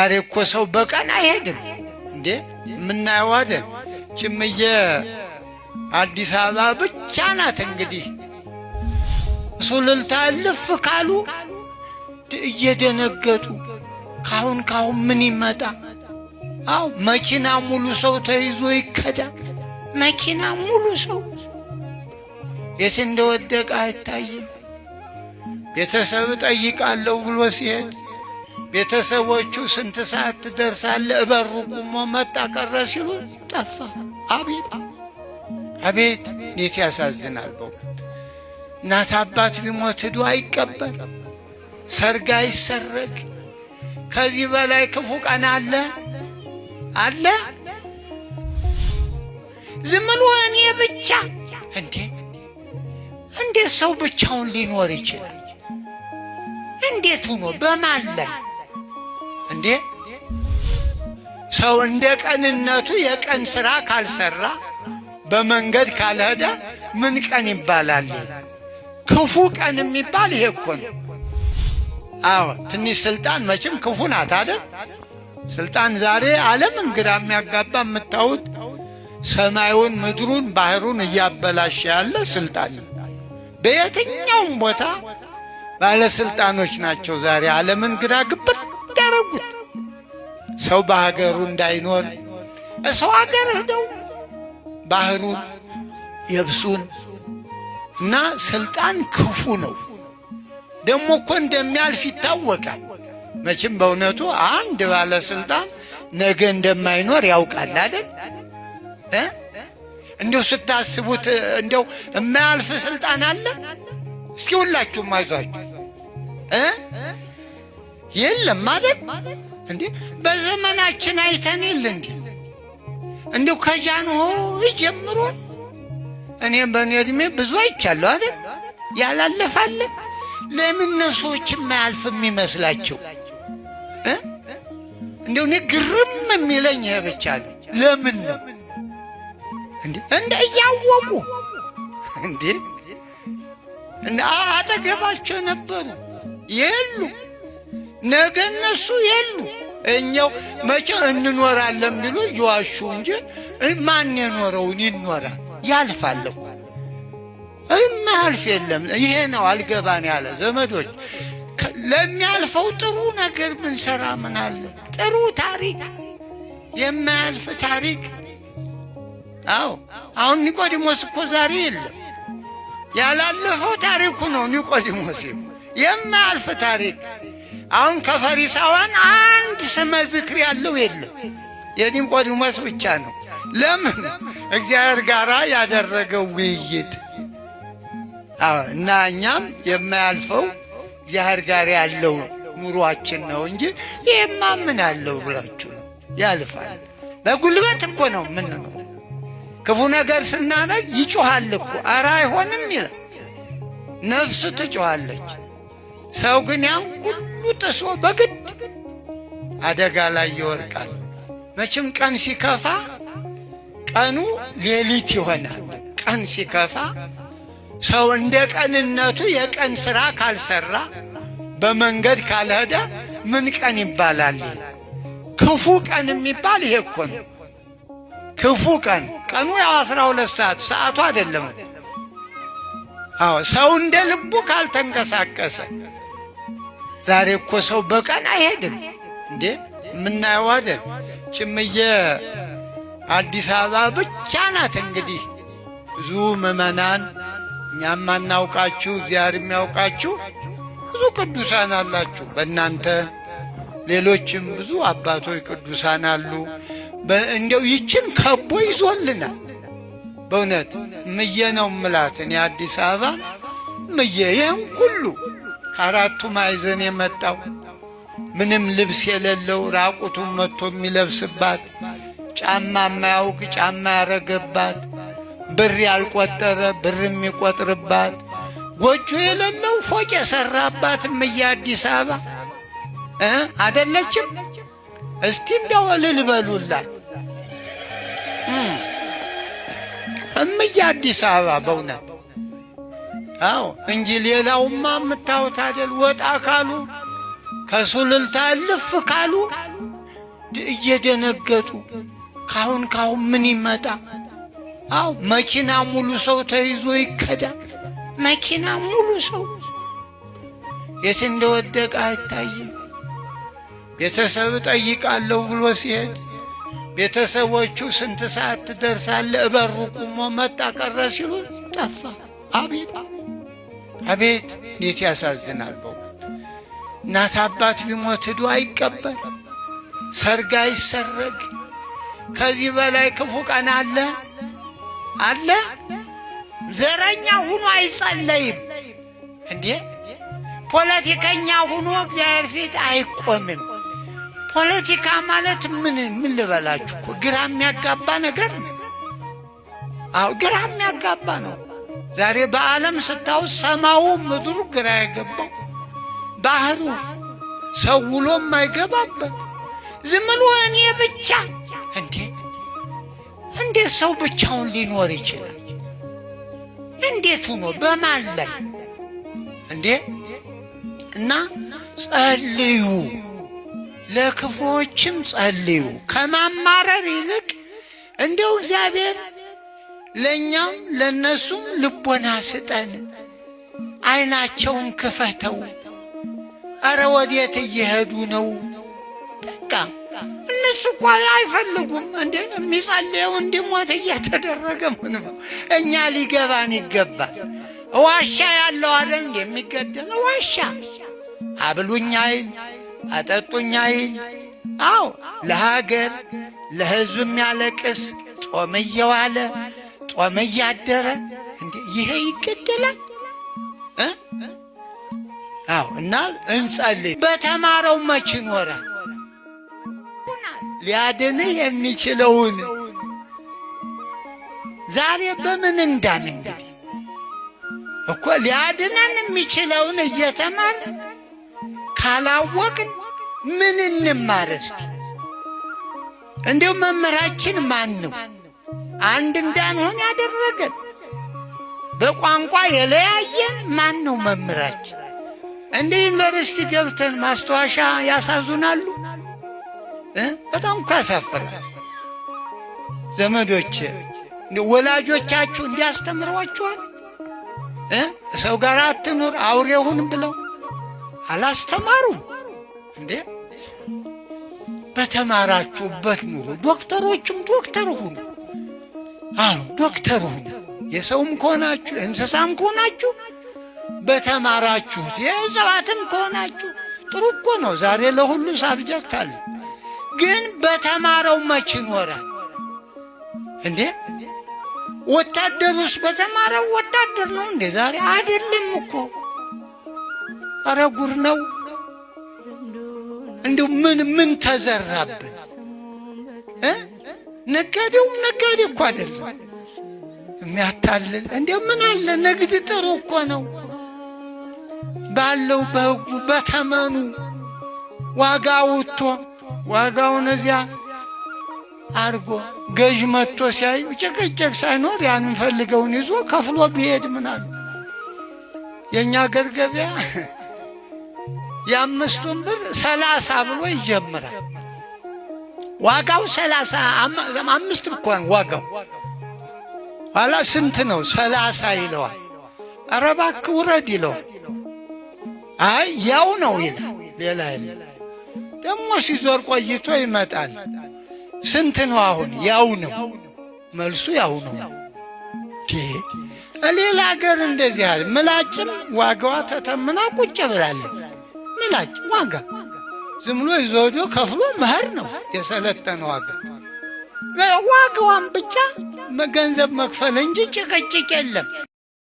ዛሬ እኮ ሰው በቀን አይሄድም እንዴ? ምናየው አይደል? ጭምዬ አዲስ አበባ ብቻ ናት እንግዲህ። ሱሉልታ ልፍ ካሉ እየደነገጡ ካሁን ምን ይመጣ? አው መኪና ሙሉ ሰው ተይዞ ይከዳ። መኪና ሙሉ ሰው የት እንደወደቀ አይታይም። ቤተሰብ ጠይቃለሁ ብሎ ሲሄድ ቤተሰቦቹ ስንት ሰዓት ትደርሳለህ? እበሩ ቆሞ መጣ ቀረ ሲሉ ጠፋ። አቤት አቤት እንዴት ያሳዝናል! እናት አባት ቢሞት ሄዶ አይቀበል፣ ሰርግ አይሰረግ። ከዚህ በላይ ክፉ ቀን አለ አለ? ዝም ብሎ እኔ ብቻ እንዴ! እንዴት ሰው ብቻውን ሊኖር ይችላል? እንዴት ሆኖ በማን ላይ እንዴ? ሰው እንደ ቀንነቱ የቀን ሥራ ካልሰራ በመንገድ ካልሄደ ምን ቀን ይባላል? ክፉ ቀን የሚባል ይሄ እኮ ነው። አዎ ትንሽ ስልጣን መቼም ክፉ ናት አይደል? ስልጣን ዛሬ ዓለምን ግራ የሚያጋባ የምታዩት ሰማዩን ምድሩን ባህሩን እያበላሸ ያለ ስልጣን ነው። በየትኛውም ቦታ ባለስልጣኖች ናቸው ዛሬ ዓለምን ግራ ግብት ያደረጉት። ሰው በሀገሩ እንዳይኖር ሰው ሀገር ሄደው ባህሩን የብሱን እና ስልጣን ክፉ ነው። ደግሞ እኮ እንደሚያልፍ ይታወቃል። መቼም በእውነቱ አንድ ባለስልጣን ነገ እንደማይኖር ያውቃል አይደል? እንደው ስታስቡት እንደው የማያልፍ ስልጣን አለ? እስኪ ሁላችሁም አይዟችሁ የለም አይደል እንዴ? በዘመናችን አይተን የለ እንዴ? እንደው ከጃንሆይ ጀምሮ እኔም በእኔ ዕድሜ ብዙ አይቻለሁ አይደል? ያላለፋለ ለምን ነው ሰዎች የማያልፍ የሚመስላቸው? እንደው እኔ ግርም የሚለኝ ይሄ ብቻ ነው። ለምን ነው እንዴ? እንደ እያወቁ እንዴ አጠገባቸው ነበሩ የሉ፣ ነገ እነሱ የሉ። እኛው መቼ እንኖራለን ቢሉ ይዋሹ እንጂ ማን የኖረውን ይኖራል? ያልፋል እኮ የማያልፍ የለም። ይሄ ነው አልገባን ያለ ዘመዶች። ለሚያልፈው ጥሩ ነገር ብንሰራ ምን አለ? ጥሩ ታሪክ፣ የማያልፍ ታሪክ። አዎ አሁን ኒቆዲሞስ እኮ ዛሬ የለም። ያላለፈው ታሪኩ ነው ኒቆዲሞስ፣ የማያልፍ ታሪክ። አሁን ከፈሪሳውያን አንድ ስመ ዝክር ያለው የለም፣ የኒቆዲሞስ ብቻ ነው። ለምን? እግዚአብሔር ጋር ያደረገው ውይይት። እና እኛም የማያልፈው እግዚአብሔር ጋር ያለው ኑሯችን ነው እንጂ ይሄማ ምን አለው ብላችሁ ነው? ያልፋል። በጉልበት እኮ ነው ምን ነው ክፉ ነገር ስናነግ ይጮሃል እኮ ኧረ አይሆንም ይላል። ነፍስ ትጮኻለች። ሰው ግን ያን ሁሉ ጥሶ በግድ አደጋ ላይ ይወርቃል። መቼም ቀን ሲከፋ ቀኑ ሌሊት ይሆናል። ቀን ሲከፋ ሰው እንደ ቀንነቱ የቀን ሥራ ካልሰራ በመንገድ ካልሄደ ምን ቀን ይባላል? ክፉ ቀን የሚባል ይሄ እኮ ነው። ክፉ ቀን ቀኑ ያው 12 ሰዓቱ አይደለም። አዎ ሰው እንደ ልቡ ካልተንቀሳቀሰ ዛሬ እኮ ሰው በቀን አይሄድም እንዴ? ምናየው አይደል? ጭምዬ አዲስ አበባ ብቻ ናት እንግዲህ። ብዙ ምዕመናን እኛም ማናውቃችሁ እግዚአብሔር የሚያውቃችሁ ብዙ ቅዱሳን አላችሁ። በእናንተ ሌሎችም ብዙ አባቶች ቅዱሳን አሉ። እንደው ይችን ከቦ ይዞልናል። በእውነት ምዬ ነው ምላት እኔ አዲስ አበባ ምዬ ይህን ሁሉ ከአራቱ ማዕዘን የመጣው ምንም ልብስ የሌለው ራቁቱን መጥቶ የሚለብስባት፣ ጫማ የማያውቅ ጫማ ያረገባት፣ ብር ያልቆጠረ ብር የሚቆጥርባት፣ ጎጆ የሌለው ፎቅ የሰራባት ምዬ አዲስ አበባ አደለችም? እስቲ እንደው እልል በሉላት እምዬ አዲስ አበባ በእውነት። አዎ እንጂ ሌላውማ የምታዩት አይደል? ወጣ ካሉ ከሱሉልታ ልፍ ካሉ እየደነገጡ ካሁን ምን ይመጣ? አው መኪና ሙሉ ሰው ተይዞ ይከዳል። መኪና ሙሉ ሰው የት እንደወደቀ አይታይም። ቤተሰብ ጠይቃለሁ ብሎ ሲሄድ ቤተሰቦቹ ስንት ሰዓት ትደርሳለህ? በሩ ቆሞ መጣ ቀረ ሲሉ ጠፋ። አቤት አቤት እንዴት ያሳዝናል! እናት አባት ቢሞት ሄዶ አይቀበር፣ ሰርግ አይሰረግ። ከዚህ በላይ ክፉ ቀን አለ? ዘረኛ ሁኖ አይጸለይም እንዴ? ፖለቲከኛ ሁኖ እግዚአብሔር ፊት አይቆምም። ፖለቲካ ማለት ምን ልበላችሁ እኮ ግራ የሚያጋባ ነገር ነው። አው ግራ የሚያጋባ ነው። ዛሬ በዓለም ስታው ሰማዩ ምድሩ ግራ ያገባው፣ ባህሩ ሰው ውሎ የማይገባበት ዝም ብሎ እኔ ብቻ እንዴት ሰው ብቻውን ሊኖር ይችላል? እንዴት ሆኖ በማን ላይ እንዴ? እና ጸልዩ፣ ለክፉዎችም ጸልዩ። ከማማረር ይልቅ እንደው እግዚአብሔር ለኛም ለነሱም ልቦና ስጠን፣ አይናቸውን ክፈተው። አረ ወዴት እየሄዱ ነው? በቃ እነሱ እኮ አይፈልጉም እንዴ? የሚጸልየው እንዲሞት እየተደረገ ምን ነው? እኛ ሊገባን ይገባል። ዋሻ ያለው አይደል እንደሚገደል ዋሻ። አብሉኝ አይል አጠጡኝ አይል። አው ለሀገር ለሕዝብ የሚያለቅስ ጾም እየዋለ ጾም እያደረ እንዴ ይሄ ይገደላል? አው እና እንጸልይ። በተማረው መች ይኖራል? ሊያድን የሚችለውን ዛሬ በምን እንዳን እንግዲህ እኮ ሊያድነን የሚችለውን እየተማርን ካላወቅን ምን እንማር? እስቲ እንዲሁ መምህራችን ማን ነው? አንድ እንዳንሆን ያደረገን በቋንቋ የለያየን ማን ነው መምህራችን? እንደ ዩኒቨርሲቲ ገብተን ማስታወሻ ያሳዙናሉ። በጣም እኮ ያሳፍራል። ዘመዶች ወላጆቻችሁ እንዲያስተምሯችኋል ሰው ጋር አትኑር አውሬውን ብለው አላስተማሩም እንዴ? በተማራችሁበት ኑሩ። ዶክተሮችም ዶክተር ሁኑ። ዶክተር ሁኑ። የሰውም ከሆናችሁ እንስሳም ከሆናችሁ በተማራችሁት፣ የእጽዋትም ከሆናችሁ ጥሩ እኮ ነው። ዛሬ ለሁሉ ሳብጀክት አለ። ግን በተማረው መች ይኖራል እንዴ? ወታደሩስ በተማረው ወታደር ነው እንዴ? ዛሬ አይደለም እኮ። አረ ጉር ነው እንዴ! ምን ተዘራብን? ነጋዴውም ነጋዴ እኮ አይደለም የሚያታልል እንዴ? ምን አለ ንግድ ጥሩ እኮ ነው። ባለው በሕጉ በተመኑ ዋጋ ወጥቶ ዋጋውን እዚያ አርጎ ገዥ መጥቶ ሲያይ ጭቅጭቅ ሳይኖር ያንን ፈልገውን ይዞ ከፍሎ ቢሄድ ምን አለ? የኛ አገር ገበያ የ5 ብር 30 ብሎ ይጀምራል። ዋጋው 35 እንኳን ዋጋው ኋላ ስንት ነው? 30 ይለዋል። ኧረ እባክህ ውረድ ይለዋል። አይ ያው ነው ይላል። ሌላ የለም። ደግሞ ሲዞር ቆይቶ ይመጣል። ስንት ነው አሁን? ያው ነው መልሱ፣ ያው ነው። ሌላ ሀገር እንደዚህ ያለ ምላጭም ዋጋዋ ተተምና ቁጭ ብላለች። ምላጭ ዋጋ ዝም ብሎ ይዞዶ ከፍሎ መህር ነው የሰለጠነ ዋጋ። ዋጋዋን ብቻ ገንዘብ መክፈል እንጂ ጭቅጭቅ የለም።